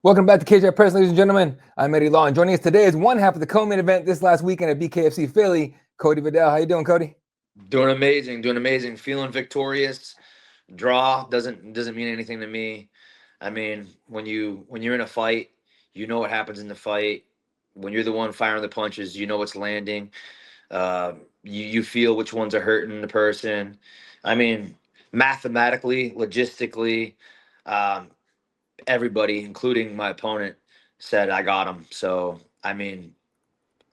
Welcome back to KJ Press, ladies and gentlemen. I'm Eddie Law, and joining us today is one half of the co-main event this last weekend at BKFC Philly, Cody Vidal. How you doing, Cody? Doing amazing, doing amazing. Feeling victorious. Draw doesn't mean anything to me. I mean, when you're in a fight, you know what happens in the fight. When you're the one firing the punches, you know what's landing. You feel which ones are hurting the person. I mean, mathematically, logistically, um, everybody, including my opponent, said I got him. So I mean,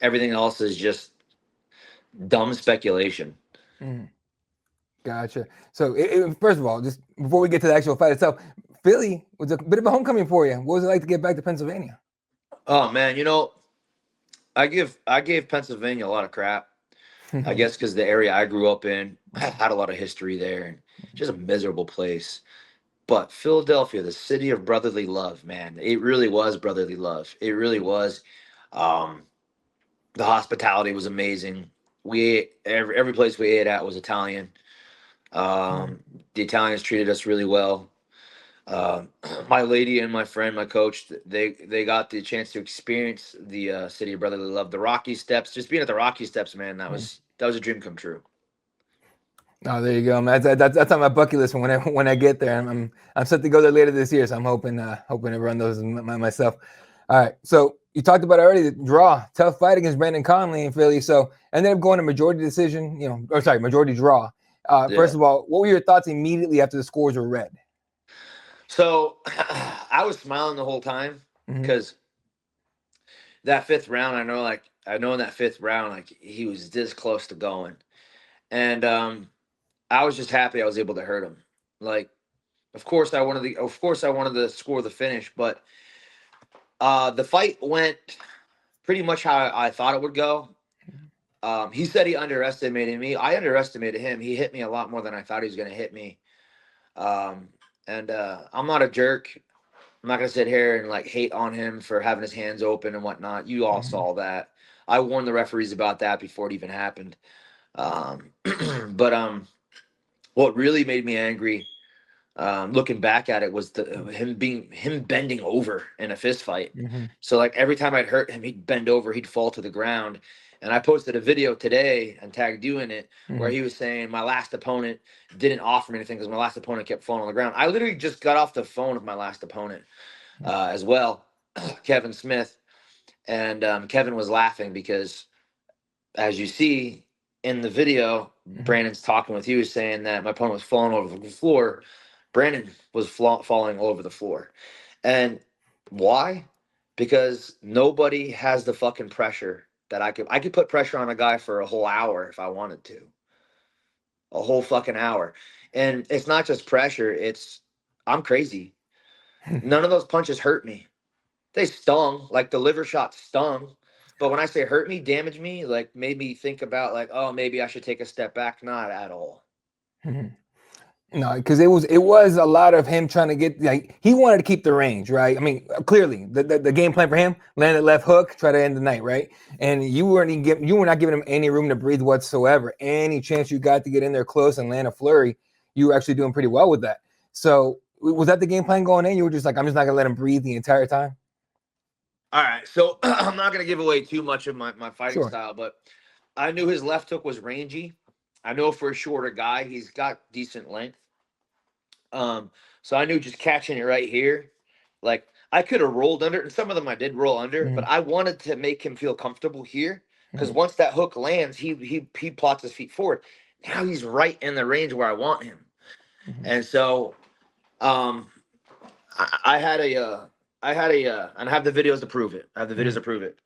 everything else is just dumb speculation. Mm, gotcha. So, first of all, just before we get to the actual fight itself, Philly was a bit of a homecoming for you. What was it like to get back to Pennsylvania? Oh man, I gave Pennsylvania a lot of crap. I guess because the area I grew up in had a lot of history there, and just a miserable place. But Philadelphia, the city of brotherly love, man, it really was brotherly love. It really was. Um, the hospitality was amazing. We ate, every place we ate at was Italian. Um, the Italians treated us really well. Um, my lady and my friend, my coach, they got the chance to experience the city of brotherly love, the Rocky Steps. Just being at the Rocky Steps, man, that was a dream come true. Oh, there you go, man. That's on my bucket list when I get there. I'm set to go there later this year, so I'm hoping to run those myself. All right, so you talked about already the draw, tough fight against Brandon Conley in Philly. So ended up going to majority decision, or sorry, majority draw. First Yeah. of all, what were your thoughts immediately after the scores were read? So I was smiling the whole time Mm-hmm. because that fifth round, I know in that fifth round, like he was this close to going, and I was just happy I was able to hurt him. Like, of course I wanted to score the finish, but the fight went pretty much how I thought it would go. He said he underestimated me. I underestimated him. He hit me a lot more than I thought he was going to hit me. Um, and I'm not a jerk. I'm not gonna sit here and like hate on him for having his hands open and whatnot. You all Mm-hmm. saw that. I warned the referees about that before it even happened. Um, but what really made me angry, looking back at it, was him bending over in a fist fight. Mm-hmm. So like every time I'd hurt him, he'd bend over, he'd fall to the ground. And I posted a video today and tagged you in it where Mm-hmm. he was saying my last opponent didn't offer me anything because my last opponent kept falling on the ground. I literally just got off the phone with my last opponent as well, Kevin Smith. And Kevin was laughing because, as you see in the video, Mm-hmm. Brandon's talking with you, saying that my opponent was falling over the floor. Brandon was falling all over the floor. And why? Because nobody has the fucking pressure that I could put pressure on a guy for a whole hour if I wanted to. A whole fucking hour. And it's not just pressure, it's I'm crazy. None of those punches hurt me. They stung, like the liver shot stung. But when I say hurt me, damage me, like made me think about like, oh, maybe I should take a step back. Not at all. Mm-hmm. No, because it was a lot of him trying to get like he wanted to keep the range, right? I mean, clearly the game plan for him landed left hook, try to end the night, right? And you were not giving him any room to breathe whatsoever. Any chance you got to get in there close and land a flurry, you were actually doing pretty well with that. So was that the game plan going in? You were just like, I'm just not gonna let him breathe the entire time. All right. So I'm not gonna give away too much of my fighting Sure. style, but I knew his left hook was rangy. I know for a shorter guy, he's got decent length. Um, so I knew just catching it right here, like I could have rolled under, and some of them I did roll under, but Mm-hmm. I wanted to make him feel comfortable here because once that hook lands, he plots his feet forward. Now he's right in the range where I want him, Mm-hmm. and so um, I had and I have the videos to prove it. I have the videos Mm-hmm. to prove it.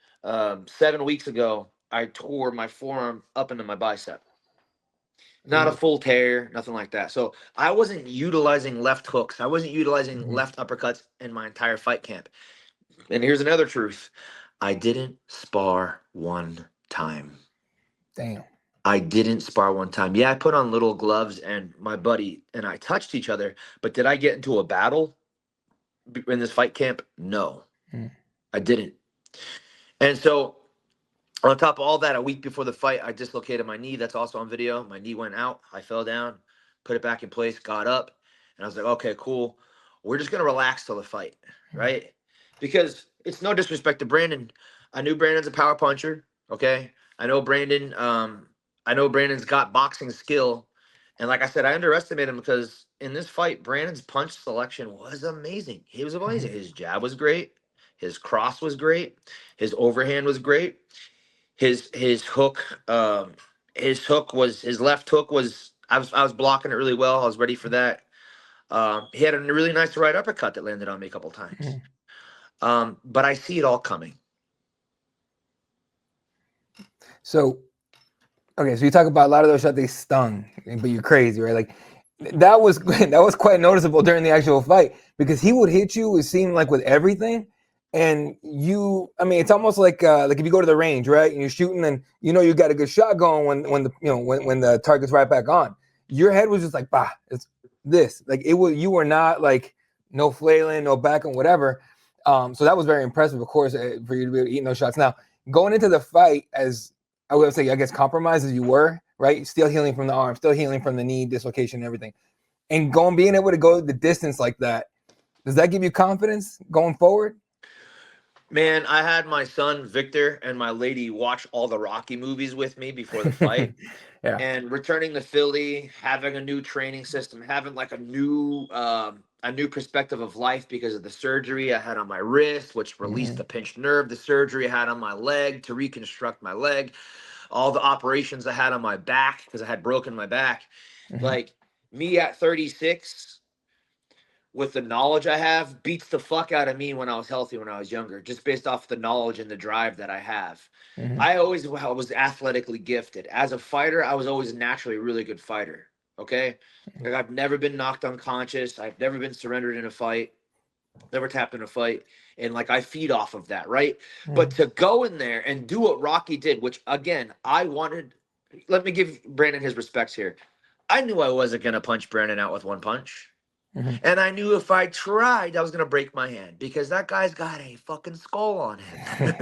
7 weeks ago, I tore my forearm up into my bicep. Not a Ooh. full tear, nothing like that. So I wasn't utilizing left hooks. I wasn't utilizing Mm-hmm. left uppercuts in my entire fight camp. And here's another truth: I didn't spar one time. Damn. I didn't spar one time. Yeah, I put on little gloves, and my buddy and I touched each other. But did I get into a battle in this fight camp? No, Mm-hmm. I didn't. And so, on top of all that, a week before the fight, I dislocated my knee. That's also on video. My knee went out. I fell down, put it back in place, got up, and I was like, okay, cool. We're just gonna relax till the fight, right? because it's no disrespect to Brandon. I knew Brandon's a power puncher. Okay, I know Brandon. I know Brandon's got boxing skill, and like I said, I underestimated him because in this fight, Brandon's punch selection was amazing. He was amazing. His jab was great. His cross was great. His overhand was great. His hook. His left hook was. I was blocking it really well. I was ready for that. He had a really nice right uppercut that landed on me a couple times. But I see it all coming. So, okay, so you talk about a lot of those shots they stung, but you're crazy, right? Like that was that was quite noticeable during the actual fight because he would hit you. It seemed like with everything, and you. I mean, it's almost like if you go to the range, right, and you're shooting, and you know you got a good shot going when the when the target's right back on. Your head was just like, bah, it's this. Like it was. You were not like no flailing, no backing, whatever. So that was very impressive, of course, for you to be able to eat those shots. Now going into the fight as I would say, I guess, compromised as you were, right? Still healing from the arm, still healing from the knee dislocation and everything. And being able to go the distance like that, does that give you confidence going forward? Man, I had my son Victor and my lady watch all the Rocky movies with me before the fight. Yeah. And returning to Philly, having a new training system, having like a new perspective of life because of the surgery I had on my wrist, which released the pinched nerve, the surgery I had on my leg to reconstruct my leg, all the operations I had on my back because I had broken my back. Like me at 36, with the knowledge I have, beats the fuck out of me when I was healthy when I was younger, just based off the knowledge and the drive that I have. I was athletically gifted. As a fighter, I was always naturally a really good fighter. Okay. Like I've never been knocked unconscious. I've never been surrendered in a fight, never tapped in a fight. And like I feed off of that, right? But to go in there and do what Rocky did, which again, I wanted, let me give Brandon his respects here. I knew I wasn't going to punch Brandon out with one punch. And I knew if I tried, I was going to break my hand because that guy's got a fucking skull on him.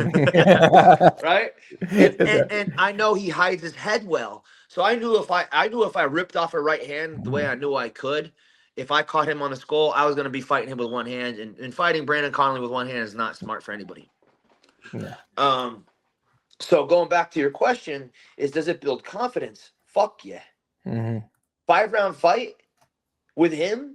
Right? And I know he hides his head well. So I knew if I ripped off a right hand the way I knew I could, if I caught him on the skull, I was going to be fighting him with one hand. And fighting Brandon Conley with one hand is not smart for anybody. Yeah. So going back to your question is, does it build confidence? Fuck yeah. 5-round fight with him,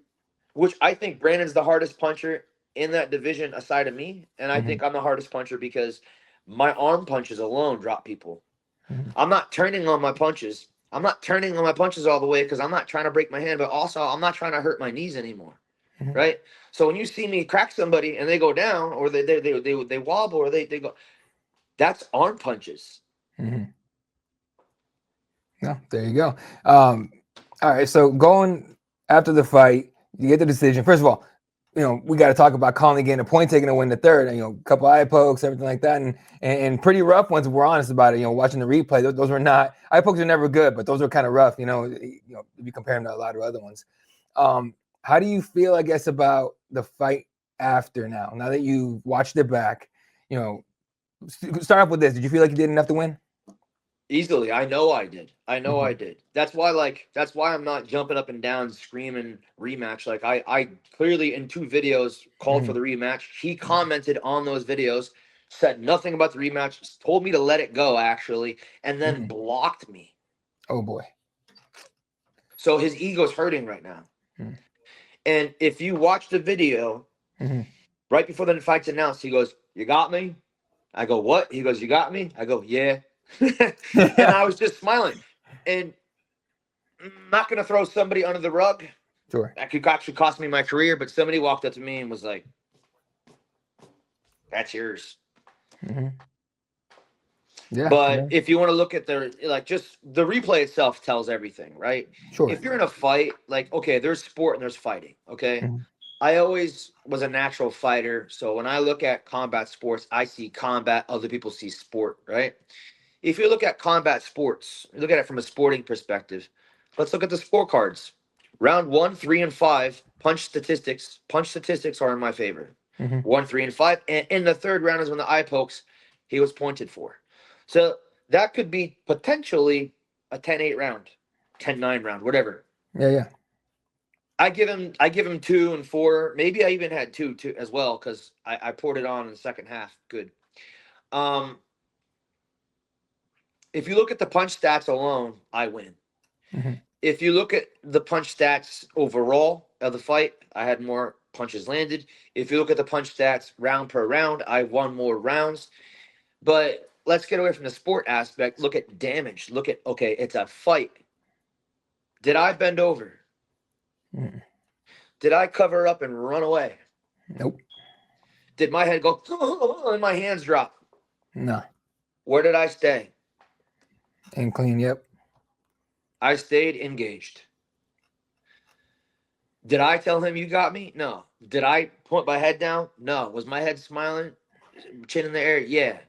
which I think Brandon's the hardest puncher in that division aside of me. And I think I'm the hardest puncher because my arm punches alone drop people. I'm not turning on my punches. I'm not turning on my punches all the way because I'm not trying to break my hand, but also I'm not trying to hurt my knees anymore. Right? So when you see me crack somebody and they go down or they wobble or they go, that's arm punches. No, there you go. All right, so going after the fight, you get the decision. First of all, we got to talk about Conley getting a point taken to win the third. And, a couple eye pokes, everything like that, and pretty rough ones. If we're honest about it. Watching the replay, those were not eye pokes are never good, but those were kind of rough. If you compare them to a lot of other ones. How do you feel, I guess, about the fight after now that you watched it back? Start off with this. Did you feel like you did enough to win? Easily. I know I did. I did. That's why I'm not jumping up and down screaming rematch. Like I clearly in 2 videos called for the rematch. He commented on those videos, said nothing about the rematch, told me to let it go actually, and then blocked me. Oh boy. So his ego's hurting right now. And if you watch the video, right before the fight's announced, he goes, "You got me?" I go, "What?" He goes, "You got me?" I go, "Yeah." And I was just smiling. And I'm not going to throw somebody under the rug. Sure. That could actually cost me my career, but somebody walked up to me and was like, "That's yours." Yeah. But if you want to look at just the replay itself tells everything, right? Sure. If you're in a fight, okay, there's sport and there's fighting, okay? I always was a natural fighter. So when I look at combat sports, I see combat, other people see sport, right? If you look at combat sports, you look at it from a sporting perspective. Let's look at the scorecards. Round 1, 3, and 5, punch statistics. Punch statistics are in my favor. 1, 3, and 5. And in the third round is when the eye pokes he was pointed for. So that could be potentially a 10-8 round, 10-9 round, whatever. Yeah. I give him 2 and 4. Maybe I even had two as well because I poured it on in the second half. Good. Um, if you look at the punch stats alone, I win. Mhm. If you look at the punch stats overall of the fight, I had more punches landed. If you look at the punch stats round per round, I won more rounds. But let's get away from the sport aspect. Look at damage. Look at, okay, it's a fight. Did I bend over? Mm. Did I cover up and run away? Nope. Did my head go and my hands drop? No. Where did I stay? And clean. Yep. I stayed engaged. Did I tell him you got me? No. Did I point my head down? No. Was my head smiling? Chin in the air? Yeah.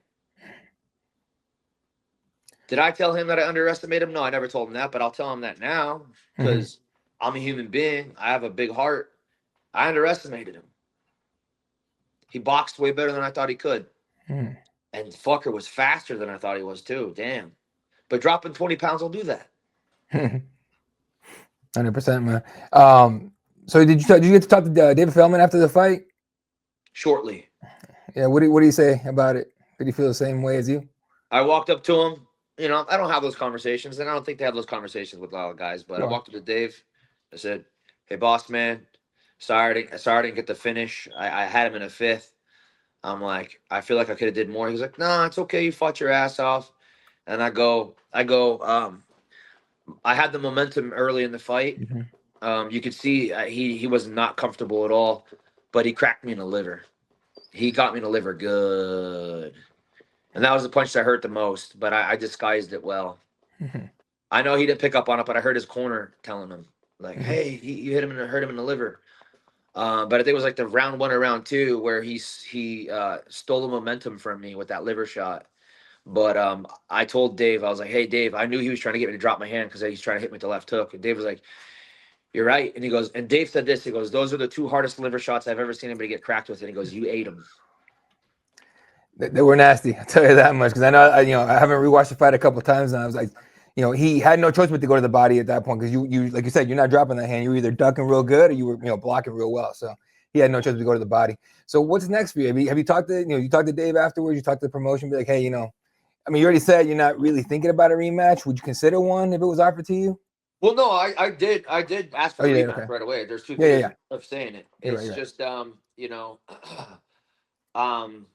Did I tell him that I underestimated him? No, I never told him that, but I'll tell him that now Mhm. because I'm a human being. I have a big heart. I underestimated him. He boxed way better than I thought he could. Mhm. And fucker was faster than I thought he was too. Damn. But dropping 20 pounds will do that 100%, man. So did you get to talk to David Feldman after the fight? shortly. Yeah. What do you say about it? Did he feel the same way as you? I walked up to him. You know, I don't have those conversations, and I don't think they have those conversations with a lot of guys. But I Sure. walked up to Dave. I said, "Hey, boss man, sorry I didn't get the finish. I had him in a fifth. I'm like, I feel like I could have did more." He's like, "Nah, it's okay. You fought your ass off." And I had the momentum early in the fight. Mhm. You could see he was not comfortable at all, but he cracked me in the liver. He got me in the liver good. And that was the punch that hurt the most, but I disguised it well. Mhm. I know he didn't pick up on it, but I heard his corner telling him, like, Mhm. "Hey, you hit him and hurt him in the liver." But I think it was like the round one or round two where he stole the momentum from me with that liver shot. But I told Dave, I was like, "Hey, Dave, I knew he was trying to get me to drop my hand because he's trying to hit me with the left hook." And Dave was like, "You're right." And he goes, and Dave said this. He goes, "Those are the two hardest liver shots I've ever seen anybody get cracked with." And he goes, "You ate them." They were nasty. I'll tell you that much because I know I haven't rewatched the fight a couple of times, and I was like, he had no choice but to go to the body at that point because you like you said, you're not dropping that hand. You were either ducking real good or you were blocking real well. So he had no choice but to go to the body. So what's next for you? Have you talked to you talked to Dave afterwards? You talked to the promotion, be like, hey, I mean, you already said you're not really thinking about a rematch. Would you consider one if it was offered to you? Well, no, I did ask for Oh, the you did. rematch Okay. right away. There's two Yeah, yeah, ways yeah. of saying it. You're right. It's You're right. just um,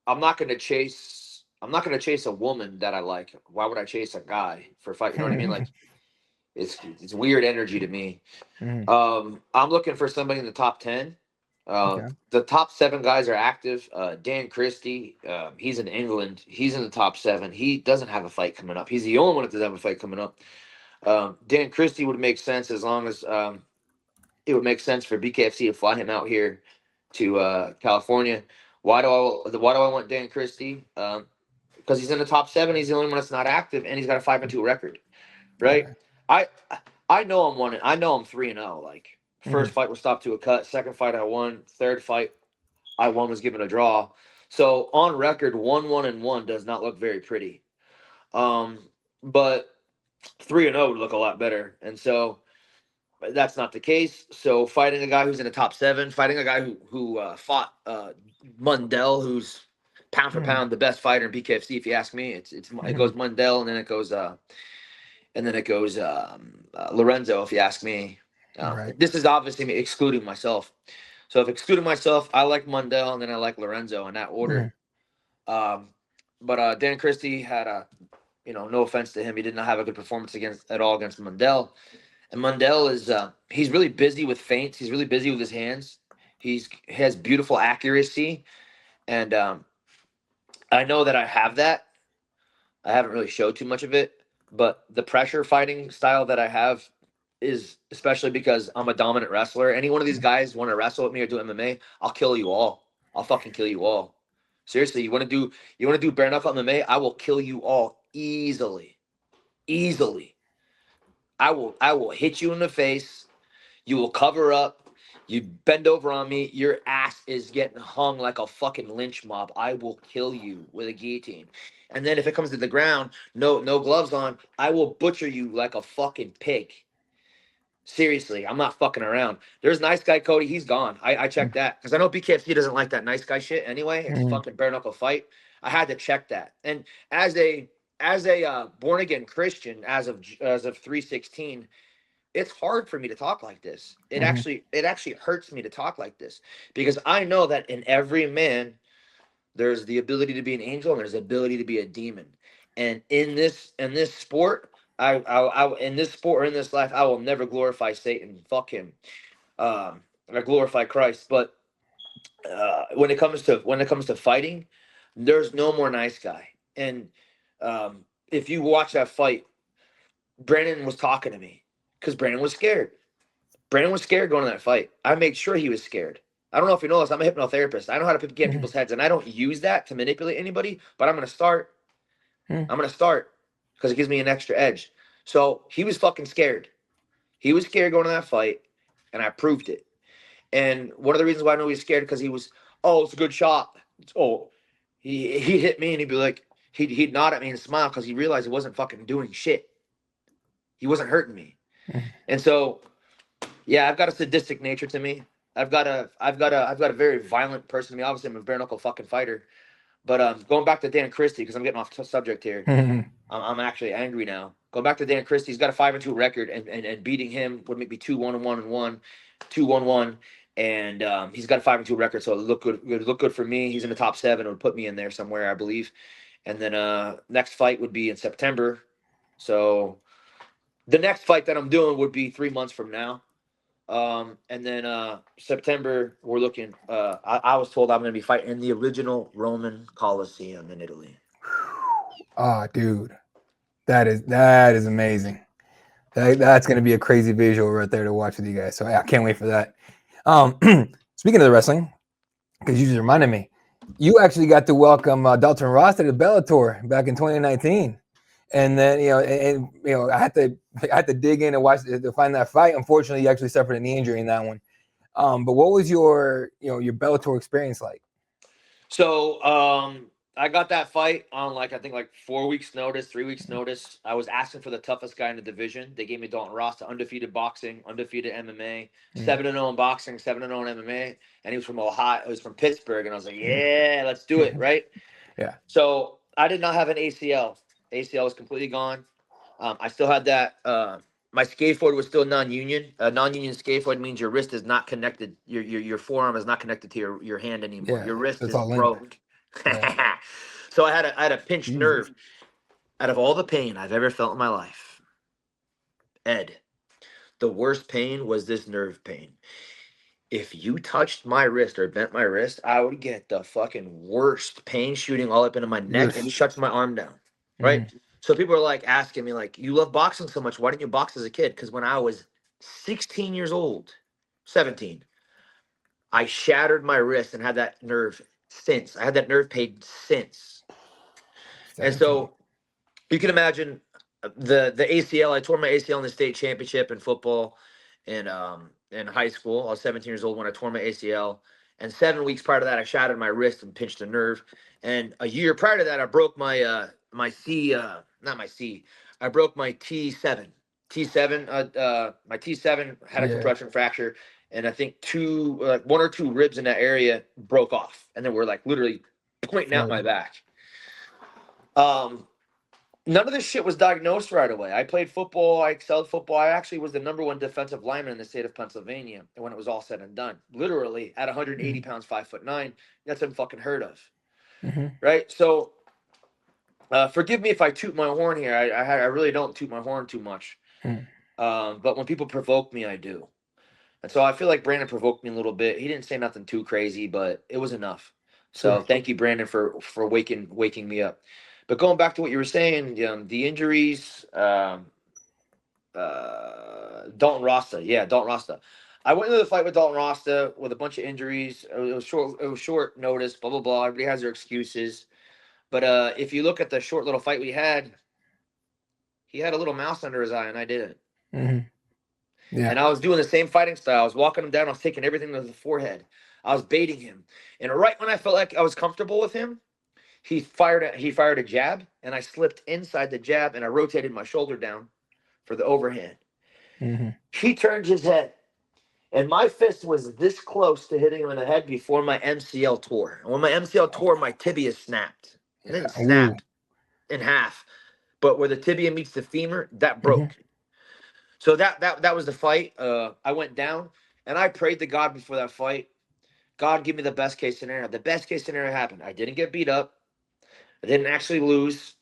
I'm not gonna chase. I'm not gonna chase a woman that I like. Why would I chase a guy for a fight? You know what I mean? Like it's weird energy to me. Mhm. I'm looking for somebody in the top 10. Okay. The top seven guys are active. Dan Christie, he's in England. He's in the top seven. He doesn't have a fight coming up. He's the only one that doesn't have a fight coming up. Dan Christie would make sense as long as it would make sense for BKFC to fly him out here to California. Why do I want Dan Christie? Because he's in the top seven. He's the only one that's not active, and he's got a 5-2 record. Right? Okay. I I know I'm one. I know I'm 3-0. Like Mhm. first fight was stopped to a cut. Second fight I won. Third fight I won was given a draw. So on record, 1-1-1 does not look very pretty. Um, but 3-0 would look a lot better. And so that's not the case. So fighting a guy who's in the top seven, fighting a guy who fought Mundell, who's pound for Mhm. pound the best fighter in BKFC. If you ask me, it Mhm. goes Mundell, and then it goes Lorenzo. If you ask me, Right. this is obviously me excluding myself. So if excluding myself, I like Mundell, and then I like Lorenzo in that order. Mhm. Um, but Dan Christie had no offense to him, he did not have a good performance against Mundell. And Mundell he's really busy with feints. He's really busy with his hands. He has beautiful accuracy, and I know that I have that. I haven't really showed too much of it, but the pressure fighting style that I have is especially because I'm a dominant wrestler. Any one of these guys want to wrestle with me or do MMA, I'll kill you all. I'll fucking kill you all. Seriously, you want to do bare knuckle MMA? I will kill you all easily, easily. I will hit you in the face. You will cover up. You bend over on me. Your ass is getting hung like a fucking lynch mob. I will kill you with a guillotine. And then if it comes to the ground, no gloves on, I will butcher you like a fucking pig. Seriously, I'm not fucking around. There's nice guy Cody. He's gone. I checked that because I know BKFC doesn't like that nice guy shit anyway. It's a Mm-hmm. fucking bare knuckle fight. I had to check that. And as a born again Christian, as of 316, it's hard for me to talk like this. It actually hurts me to talk like this because I know that in every man there's the ability to be an angel and there's the ability to be a demon. And in this sport, in this sport or in this life, I will never glorify Satan. Fuck him. I glorify Christ. But when it comes to fighting, there's no more nice guy. And if you watch that fight, Brandon was talking to me because Brandon was scared. Brandon was scared going to that fight. I made sure he was scared. I don't know if you know this. I'm a hypnotherapist. I know how to get in Mm-hmm. people's heads, and I don't use that to manipulate anybody. But I'm gonna start. Mm-hmm. I'm gonna start because it gives me an extra edge. So he was fucking scared. He was scared going to that fight, and I proved it. And one of the reasons why I know he's scared because he was, oh, it's a good shot. Oh, he hit me, and he'd be like, he'd nod at me and smile because he realized he wasn't fucking doing shit. He wasn't hurting me. And so yeah, I've got a sadistic nature to me. I've got a very violent person to me. Obviously, I'm a bare knuckle fucking fighter. But going back to Dan Christie because I'm getting off subject here. Mm-hmm. I'm actually angry now. Going back to Dan Christie, he's got a 5-2 record, and beating him would make me 2-1-1 2-1-1, and he's got a 5-2 record, so it look good. It would look good for me. He's in the top 7. It would put me in there somewhere, I believe. And then next fight would be in September. So the next fight that I'm doing would be 3 months from now. And then September, we're looking. I was told I'm going to be fighting in the original Roman Coliseum in Italy. Oh, dude, that is amazing. That's going to be a crazy visual right there to watch with you guys. So I can't wait for that. Speaking of the wrestling, because you just reminded me, you actually got to welcome Dalton Ross to the Bellator back in 2019, and then I had to dig in and watch to find that fight. Unfortunately, you actually suffered a knee injury in that one. But what was your Bellator experience like? So I got that fight on I think 4 weeks notice, 3 weeks notice. I was asking for the toughest guy in the division. They gave me Dalton Ross, undefeated boxing, undefeated MMA, 7-0 in boxing, 7-0 in MMA, and he was from Ohio. He was from Pittsburgh, and I was like, yeah, let's do it, right? Yeah. So I did not have an ACL. ACL was completely gone. I still had that. My scaphoid was still non-union. Non-union scaphoid means your wrist is not connected. Your forearm is not connected to your hand anymore. Yeah, Your wrist so it's is all limp. broke. Yeah. So I had a pinched Jesus. nerve. Out of all the pain I've ever felt in my life, Ed, the worst pain was this nerve pain. If you touched my wrist or bent my wrist, I would get the fucking worst pain shooting all up into my neck and shuts my arm down. Right? Mhm. So people are asking me, you love boxing so much. Why didn't you box as a kid? Because when I was 16 years old, 17, I shattered my wrist and had that nerve since. I had that nerve pain since. And 17. so you can imagine the ACL. I tore my ACL in the state championship in football in high school. I was 17 years old when I tore my ACL. And 7 weeks prior to that, I shattered my wrist and pinched a nerve. And a year prior to that, I broke my C, not my C. I broke my T7. T7, my T7 had a Yeah. compression fracture, and I think one or two ribs in that area broke off, and then were literally pointing out my Floating. back. Um, None of this shit was diagnosed right away. I played football. I excelled football. I actually was the number one defensive lineman in the state of Pennsylvania. And when it was all said and done, literally at 180 pounds, 5'9", that's unfucking heard of, Mm-hmm. right? So, forgive me if I toot my horn here. I really don't toot my horn too much. Mm-hmm. But when people provoke me, I do. And so I feel like Brandon provoked me a little bit. He didn't say nothing too crazy, but it was enough. So Sure. thank you, Brandon, for waking me up. But going back to what you were saying, the injuries, Dalton Rasta, yeah, Dalton Rasta. I went into the fight with Dalton Rasta with a bunch of injuries. It was short. It was short notice. Blah blah blah. Everybody has their excuses. But if you look at the short little fight we had, he had a little mouse under his eye, and I didn't. Mm-hmm. Yeah. And I was doing the same fighting style. I was walking him down. I was taking everything to the forehead. I was baiting him. And right when I felt like I was comfortable with him, he fired a jab, and I slipped inside the jab, and I rotated my shoulder down for the overhand. Mm-hmm. He turned his head, and my fist was this close to hitting him in the head before my MCL tore. And when my MCL tore, my tibia snapped. It didn't Yeah. Ooh. snap in half, but where the tibia meets the femur, that Mm-hmm. broke. So that was the fight. I went down, and I prayed to God before that fight. God, give me the best case scenario. The best case scenario happened. I didn't get beat up. I didn't actually lose,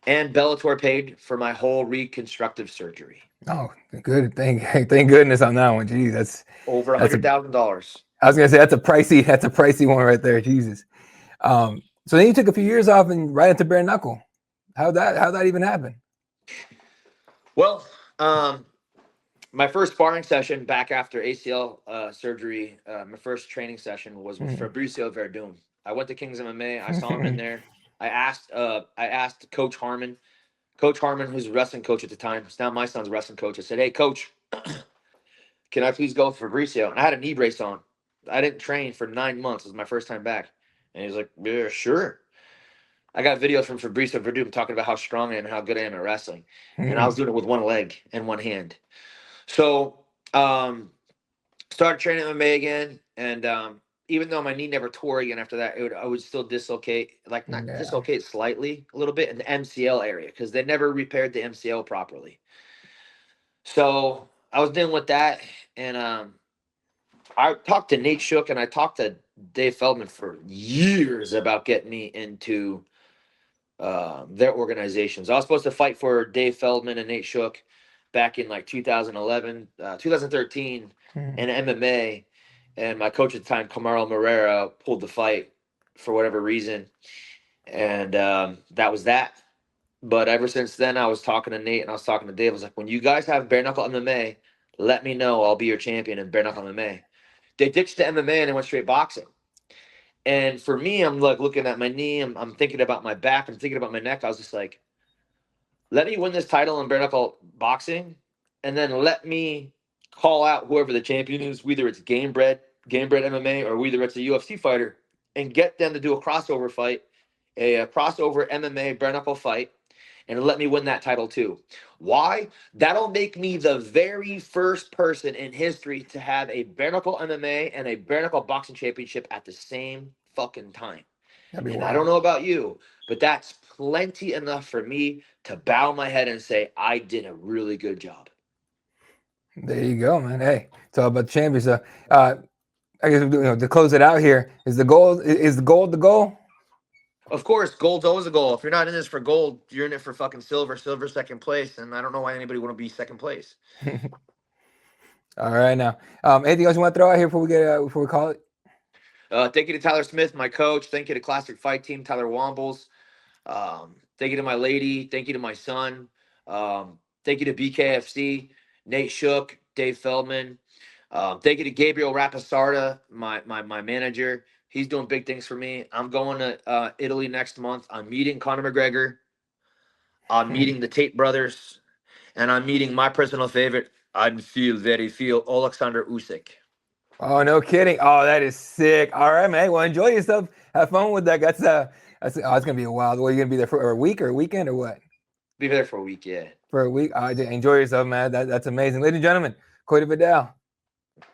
and Bellator paid for my whole reconstructive surgery. Oh, good. Thank goodness on that one. Jeez, Over a that's a. $100,000. I was gonna say that's a pricey one right there. Jesus. So then you took a few years off and right into bare knuckle. How'd that even happen? Well, my first sparring session back after ACL surgery, my first training session was with Fabricio Verdun. I went to Kings MMA. I saw him in there. I asked Coach Harmon, who's a wrestling coach at the time. It's now my son's wrestling coach. I said, "Hey, Coach, can I please go with Fabricio?" And I had a knee brace on. I didn't train for 9 months. It was my first time back. And he's like, "Yeah, sure." I got videos from Fabricio Verdun talking about how strong I am and how good I am at wrestling. And I was doing it with one leg and one hand. So, started training MMA again. And even though my knee never tore again after that, I would still dislocate, like not Yeah. dislocate slightly, a little bit in the MCL area because they never repaired the MCL properly. So I was dealing with that. And I talked to Nate Shook and I talked to Dave Feldman for years about getting me into their organizations. I was supposed to fight for Dave Feldman and Nate Shook back in like 2011, 2013 in MMA. And my coach at the time, Camaro Morera, pulled the fight for whatever reason. And that was that. But ever since then, I was talking to Nate and I was talking to Dave. I was like, when you guys have bare knuckle MMA, let me know. I'll be your champion in bare knuckle MMA. They ditched the MMA and they went straight boxing. And for me, I'm like looking at my knee. I'm thinking about my back. I'm thinking about my neck. I was just like, let me win this title in bare knuckle boxing, and then let me call out whoever the champion is, whether it's game bred MMA, or whether it's a UFC fighter, and get them to do a crossover fight, a crossover MMA bare knuckle fight, and let me win that title too. Why? That'll make me the very first person in history to have a bare knuckle MMA and a bare knuckle boxing championship at the same fucking time. That'd be And I don't wild. know about you, but that's plenty enough for me to bow my head and say, I did a really good job. There you go, man. Hey, it's all about the champions. So, I guess to close it out here, is the gold the goal? Of course, gold's always a goal. If you're not in this for gold, you're in it for fucking silver. Silver second place, and I don't know why anybody want to be second place. All right, now, anything else you want to throw out here before we call it? Thank you to Tyler Smith, my coach. Thank you to Classic Fight Team, Tyler Wombles. Thank you to my lady. Thank you to my son. Thank you to BKFC, Nate Shook, Dave Feldman. Thank you to Gabriel Rapasarda, my manager. He's doing big things for me. I'm going to Italy next month. I'm meeting Conor McGregor. I'm meeting the Tate brothers. And I'm meeting my personal favorite. I feel Alexander Usyk. Oh, no kidding. Oh, that is sick. All right, man. Well, enjoy yourself. Have fun with that. It's gonna be a wild. Well, you're gonna be there for a week or a weekend or what? Be there for a week, yeah. For a week. Enjoy yourself, man. That's amazing. Ladies and gentlemen, Cody Vidal.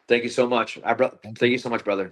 Thank you so much. Thank Thank you. you so much, brother.